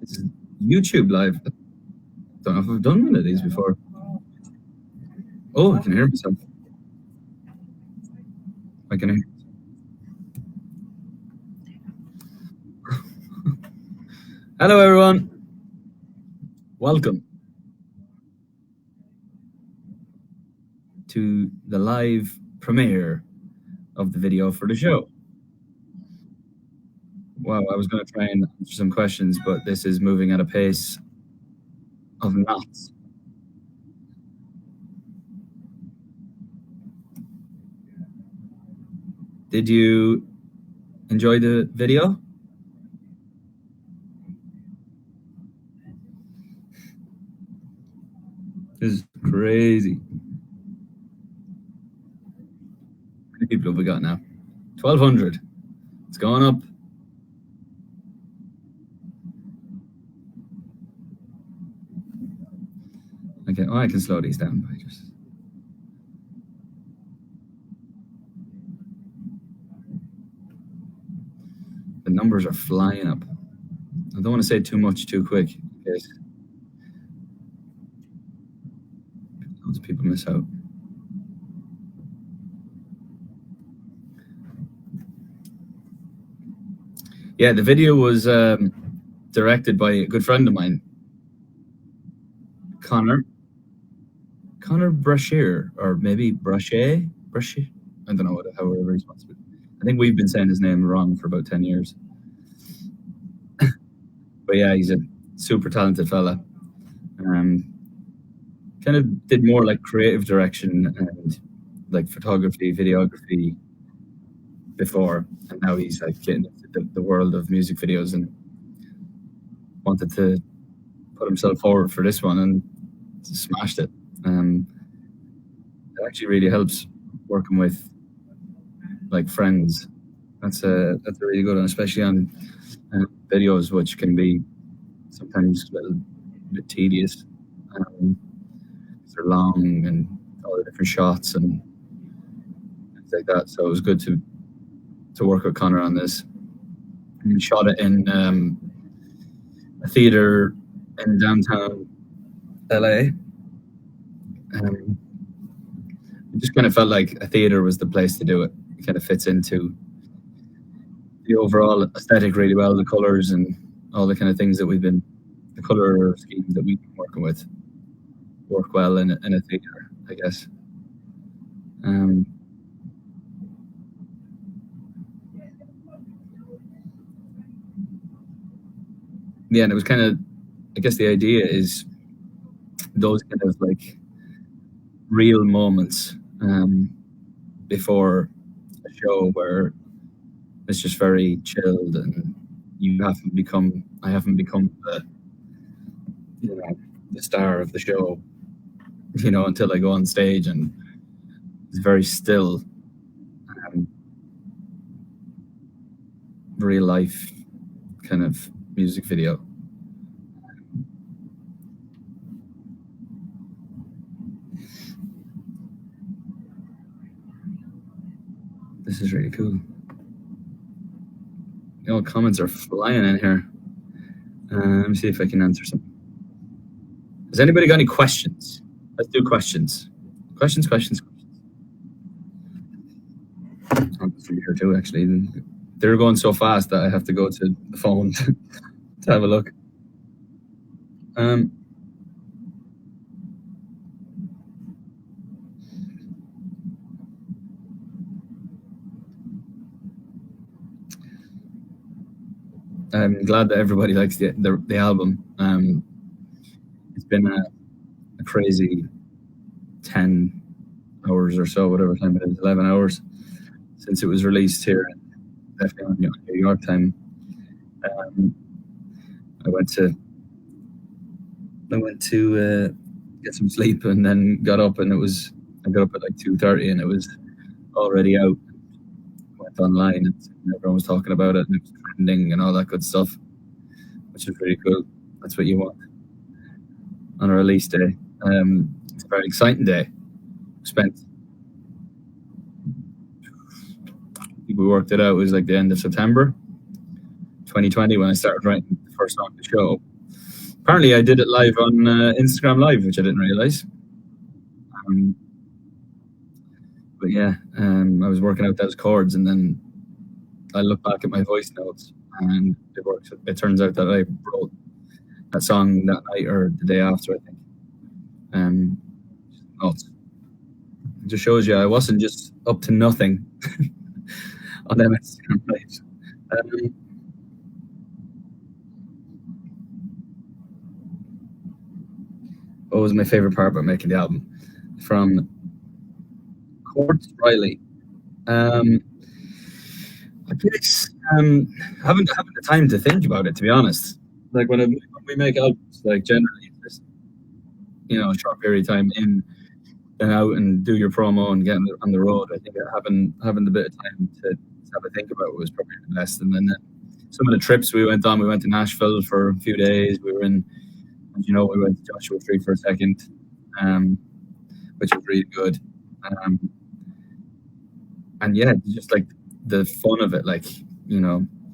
This is YouTube live. I don't know if I've done one of these before. Oh, I can hear myself. I can hear. Hello, everyone. Welcome to the live premiere of the video for the show. Wow, I was going to try and answer some questions, but this is moving at a pace of knots. Did you enjoy the video? This is crazy. How many people have we got now? 1,200. It's going up. Okay, oh, I can slow these down by just. The numbers are flying up. I don't want to say too much too quick in case loads of people miss out. Yeah, the video was directed by a good friend of mine, Connor Brashear, or maybe Brashe. I don't know however he's supposed to be. I think we've been saying his name wrong for about 10 years. But yeah, he's a super talented fella. Kind of did more like creative direction and like photography, videography before, and now he's like getting into the world of music videos and wanted to put himself forward for this one and smashed it. It actually really helps working with like friends. That's a really good one, especially on videos, which can be sometimes a little bit tedious. They're long and all the different shots and things like that. So it was good to work with Connor on this. And we shot it in a theater in downtown LA. It just kind of felt like a theater was the place to do it. It kind of fits into the overall aesthetic really well, the colors and all the kind of things that the color schemes that we've been working with work well in a theater, I guess. Yeah, and it was kind of, I guess the idea is those kind of like real moments before a show where it's just very chilled and I haven't become the star of the show, until I go on stage, and it's very still, real life kind of music video. This is really cool. Comments are flying in here. Let me see if I can answer some. Has anybody got any questions? Let's do questions. Questions. I'm here too, actually. They're going so fast that I have to go to the phone to have a look. I'm glad that everybody likes the album. It's been a crazy 10 hours or so, whatever time it is, 11 hours since it was released here, definitely on New York time. I went to get some sleep and then got up, and I got up at like 2:30 and it was already out. Went online and everyone was talking about it and it was trending and all that good stuff, which is really cool. That's what you want on a release day. It's a very exciting day. We worked it out. It was like the end of September 2020 when I started writing the first song of the show. Apparently, I did it live on Instagram Live, which I didn't realize. Um, but yeah, I was working out those chords, and then I look back at my voice notes, and it works. It turns out that I wrote that song that night or the day after, I think. Um, Nuts. It just shows you I wasn't just up to nothing on them Instagram Lives. Um, what was my favorite part about making the album? From Courts Riley. Um, I guess haven't the time to think about it, to be honest. Like when we make albums, like generally it's just a short period of time in and out and do your promo and get on the road. I think having the bit of time to have a think about it was probably the best. And then some of the trips we went on, we went to Nashville for a few days. We were in, we went to Joshua Tree for a second, um, which was really good. Um, and yeah, just like the fun of it, like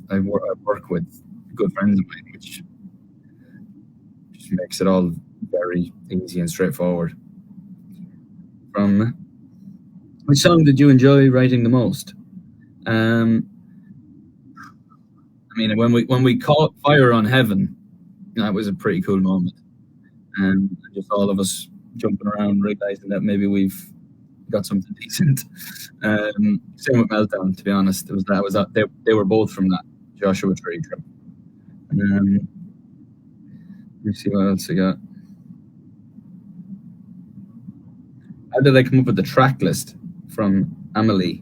I work with good friends of mine, which just makes it all very easy and straightforward. From which song did you enjoy writing the most? Um, I mean, when we caught fire on Heaven, that was a pretty cool moment, and just all of us jumping around, realizing that maybe we've got something decent. Same with Meltdown. To be honest, they were both from that Joshua Tree trip. Let me see what else I got. How did I come up with the track list from Amelie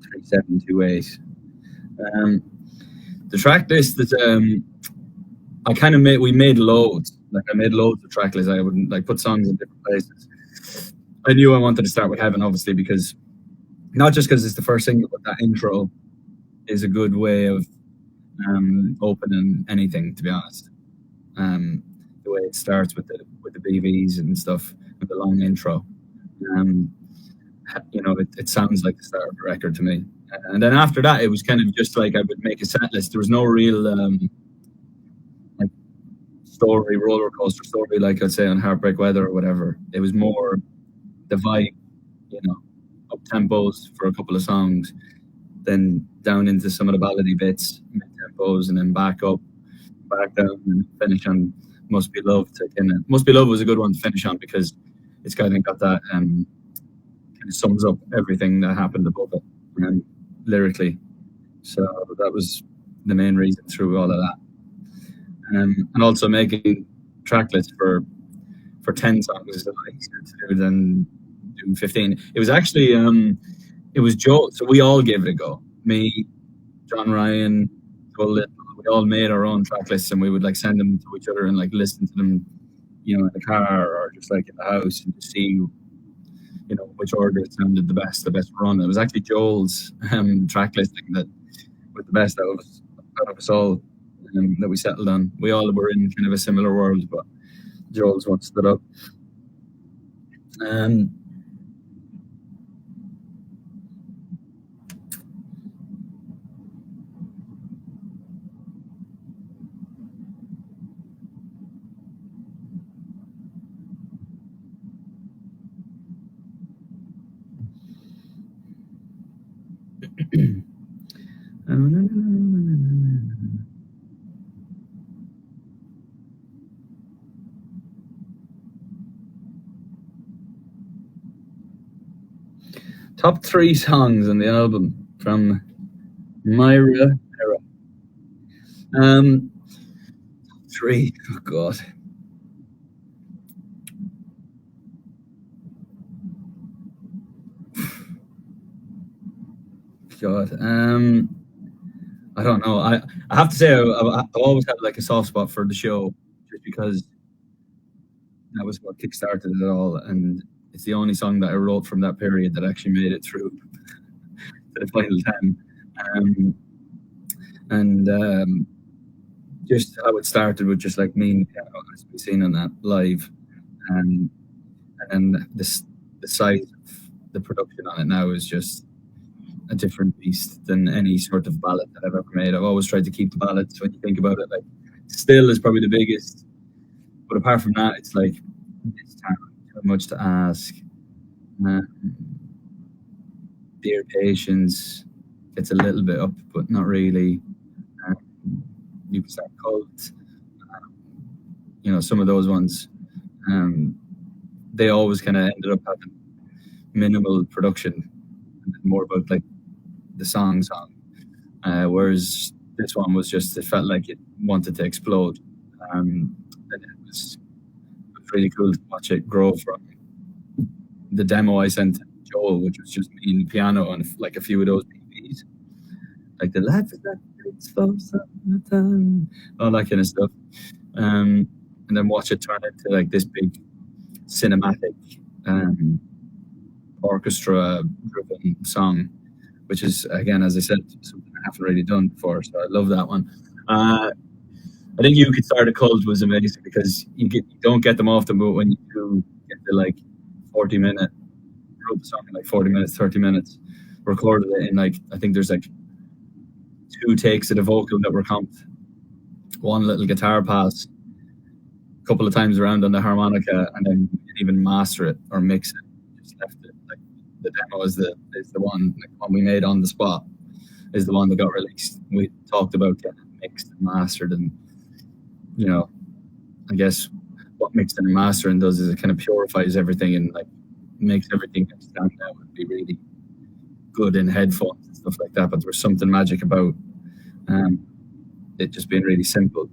3728? The track list that we made loads. Like I made loads of track lists. I would like put songs in different places. I knew I wanted to start with Heaven, obviously, because not just because it's the first single, but that intro is a good way of opening anything. To be honest, the way it starts with the BVs and stuff, with the long intro, it sounds like the start of a record to me. And then after that, it was kind of just like I would make a set list. There was no real like story, roller coaster story, like I'd say on Heartbreak Weather or whatever. It was more the vibe, up tempos for a couple of songs, then down into some of the ballady bits, mid tempos, and then back up, back down, and finish on Must Be Love. Must Be Love was a good one to finish on because it's kind of got that kind of sums up everything that happened above it lyrically. So that was the main reason through all of that. And also making track lists for 10 songs is a lot easier to do than do 15. It was actually it was Joe, so we all gave it a go. Me, John Ryan, Joel Little, we all made our own track lists, and we would like send them to each other and like listen to them, in the car or just like in the house, and just see which order sounded the best run. It was actually Joel's track listing that was the best out of us all, that we settled on. We all were in kind of a similar world, but Joel's one stood up. Top 3 songs on the album from Myra era. 3. Oh God. God. I don't know. I have to say I've always had like a soft spot for the show, just because that was what kickstarted it all, and it's the only song that I wrote from that period that actually made it through to the final 10. And just how it started with just like me and the piano, as we've seen on that live, and then the size of the production on it now is just a different beast than any sort of ballad that I've ever made. I've always tried to keep the ballads, when you think about it, like still is probably the biggest. But apart from that, it's like it's too much to ask. Um, Dear Patience gets a little bit up, but not really. Um, you can start Cult. Some of those ones, um, they always kind of ended up having minimal production, and more about like the song. Whereas this one was just, it felt like it wanted to explode. And it was really cool to watch it grow from the demo I sent to Joel, which was just me and the piano on like a few of those PBs, like the life is like it's for summertime, all that kind of stuff. And then watch it turn into like this big cinematic um, orchestra driven song, which is, again, as I said, something I haven't really done before. So I love that one. I think You Could Start a Cult was amazing because you don't get them often, but when you do get the like 40-minute, wrote the song in like 40 minutes, 30 minutes, recorded it in like, I think there's like 2 takes of the vocal that were comped, one little guitar pass, a couple of times around on the harmonica, and then you didn't even master it or mix it. Just left it. Like the demo is the one, like, one we made on the spot is the one that got released. We talked about getting it mixed and mastered, and I guess what mixing and mastering does is it kind of purifies everything and like makes everything stand out and be really good in headphones and stuff like that. But there was something magic about it just being really simple.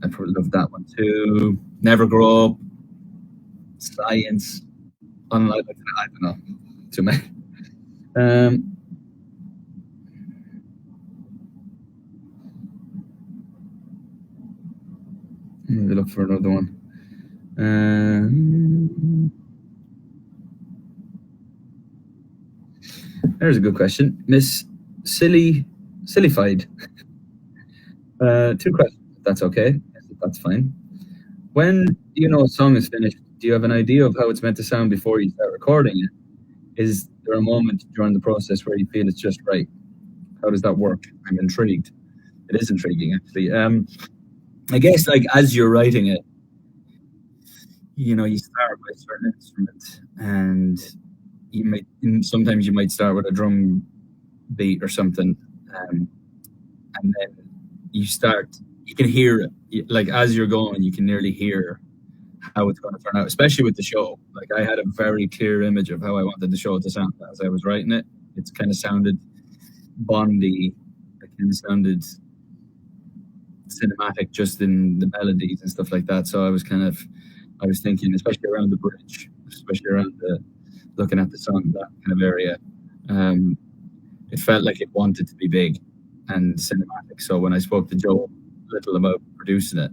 I probably love that one too. Never Grow Up, Science, Unlike, I don't know, too many. Let me look for another one. There's a good question. Miss Sillified. 2 questions, if that's okay. Yes, if that's fine. When you know a song is finished, do you have an idea of how it's meant to sound before you start recording it? Is there a moment during the process where you feel it's just right? How does that work? I'm intrigued. It is intriguing, actually. I guess, like, as you're writing it, you start with a certain instrument, and sometimes you might start with a drum beat or something, and then you can hear it. Like, as you're going, you can nearly hear how it's going to turn out, especially with the show. Like, I had a very clear image of how I wanted the show to sound as I was writing it. It's kind of sounded Bondy. It kind of sounded cinematic just in the melodies and stuff like that. So I was thinking, especially around the bridge, especially around looking at the sun, that kind of area. It felt like it wanted to be big and cinematic. So when I spoke to Joe little about producing it,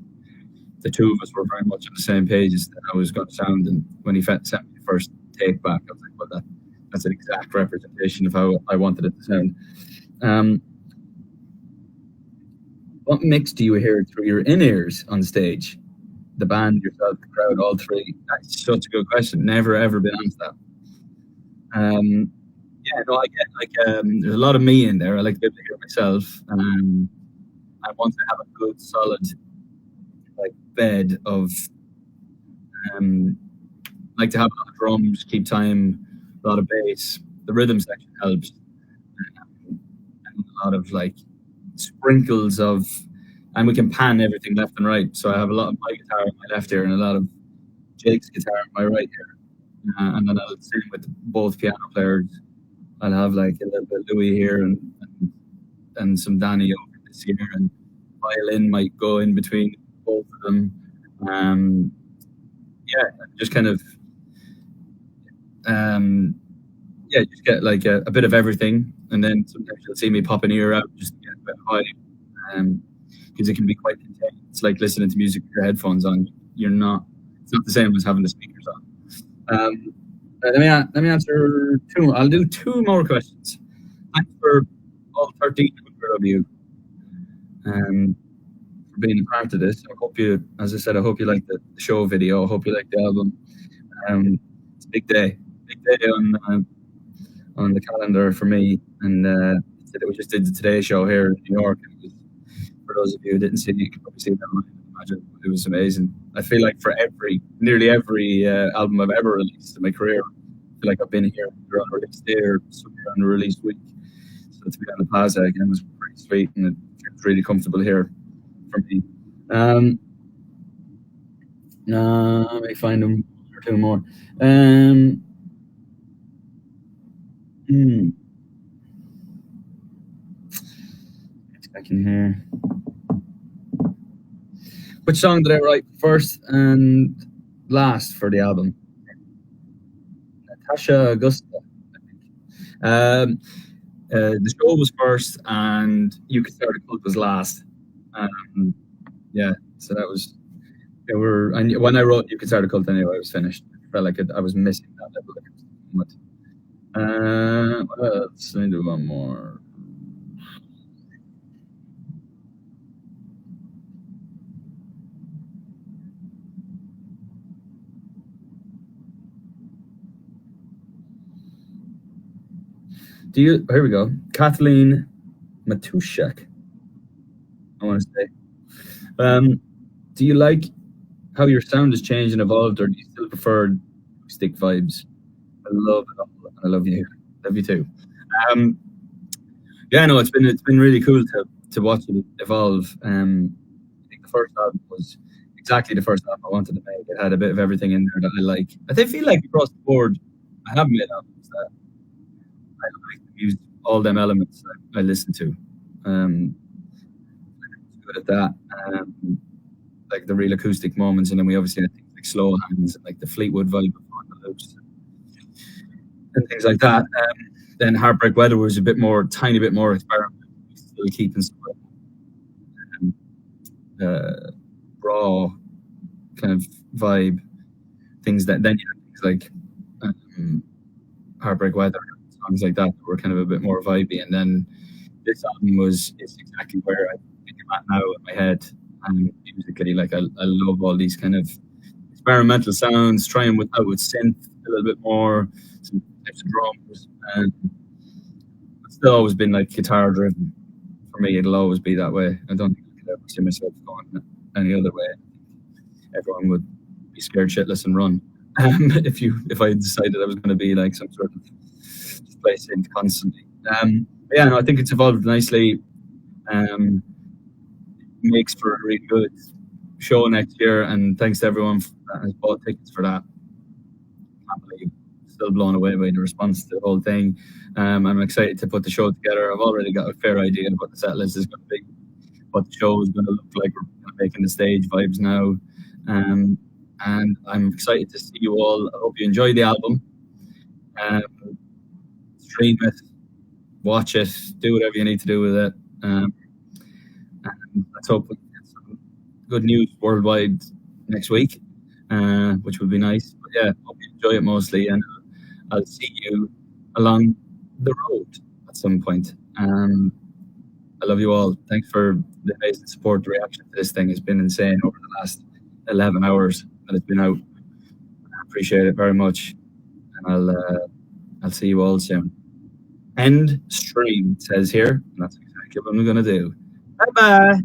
the two of us were very much on the same page as how it was going to sound. And when he sent me the first take back, I was like, well, that's an exact representation of how I wanted it to sound. What mix do you hear through your in-ears on stage? The band, yourself, the crowd, all three? That's such a good question. Never, ever been asked that. Yeah, no, I get, like, there's a lot of me in there. I like to be able to hear myself. I want to have a good, solid, like, bed of, like to have a lot of drums, keep time, a lot of bass. The rhythm section helps. And a lot of, like, sprinkles of, and we can pan everything left and right. So I have a lot of my guitar on my left ear and a lot of Jake's guitar on my right ear. And then I'll sing with both piano players. I'll have like a little bit of Louis here and some Danny over this year, and violin might go in between both of them. Yeah, just kind of, just get like a bit of everything, and then sometimes you'll see me pop an ear out just to get a bit of vibe, because it can be quite intense. It's like listening to music with your headphones on. It's not the same as having the speakers on. Let me answer two. I'll do 2 more questions. Thanks for all 1,300 of you for being a part of this. I hope you, as I said, I hope you like the show video. I hope you like the album. It's a big day on the calendar for me. And we just did the Today Show here in New York. It was For those of you who didn't see it, you can probably see that live. Imagine it was amazing. I feel like for nearly every album I've ever released in my career, I feel like I've been here either on a release day or somewhere on a release week. So to be on the Plaza again was pretty sweet, and it feels really comfortable here for me. Let me find them or two more. I can hear. Which song did I write first and last for the album? Natasha Augusta, I think. The show was first, and You Could Start a Cult was last. Yeah, so that was. And when I wrote You Could Start a Cult anyway, I was finished. I felt like I was missing that level. What else? Let me do one more. Here we go. Kathleen Matushak, I want to say. Do you like how your sound has changed and evolved, or do you still prefer stick vibes? I love it all. I love you. Love you too. Yeah, no, it's been really cool to watch it evolve. I think the first album was exactly the first album I wanted to make. It had a bit of everything in there that I like. I feel like across the board, I have made albums that I like to use all them elements that I listen to. I'm good at that. Like the real acoustic moments, and then we obviously had things like Slow Hands, and like the Fleetwood vibe of On the Loose, and things like that. Then Heartbreak Weather was a tiny bit more experimental, still keeping some raw kind of vibe. Things that then you have things like Heartbreak Weather, songs like that were kind of a bit more vibey. And then this album is exactly where I think I'm at now in my head. And musically, like I love all these kind of experimental sounds, trying with synth a little bit more, some types of drums, and it's still always been like guitar driven. For me, it'll always be that way. I don't think I could ever see myself going any other way. Everyone would be scared shitless and run. If I decided I was going to be like some sort of just play synth constantly. Yeah, no, I think it's evolved nicely. Makes for a really good show next year, and thanks to everyone that has bought tickets for that. I'm still blown away by the response to the whole thing. I'm excited to put the show together. I've already got a fair idea of what the set list is going to be, what the show is going to look like. We're making the stage vibes now, and I'm excited to see you all. I hope you enjoy the album. Stream it, watch it, do whatever you need to do with it. And let's hope we get some good news worldwide next week, which would be nice. But yeah, hope you enjoy it mostly, and I'll see you along the road at some point. I love you all. Thanks for the amazing support. The reaction to this thing has been insane over the last 11 hours that it's been out. I appreciate it very much, and I'll see you all soon. End stream, it says here, and that's exactly what I'm going to do. Bye bye.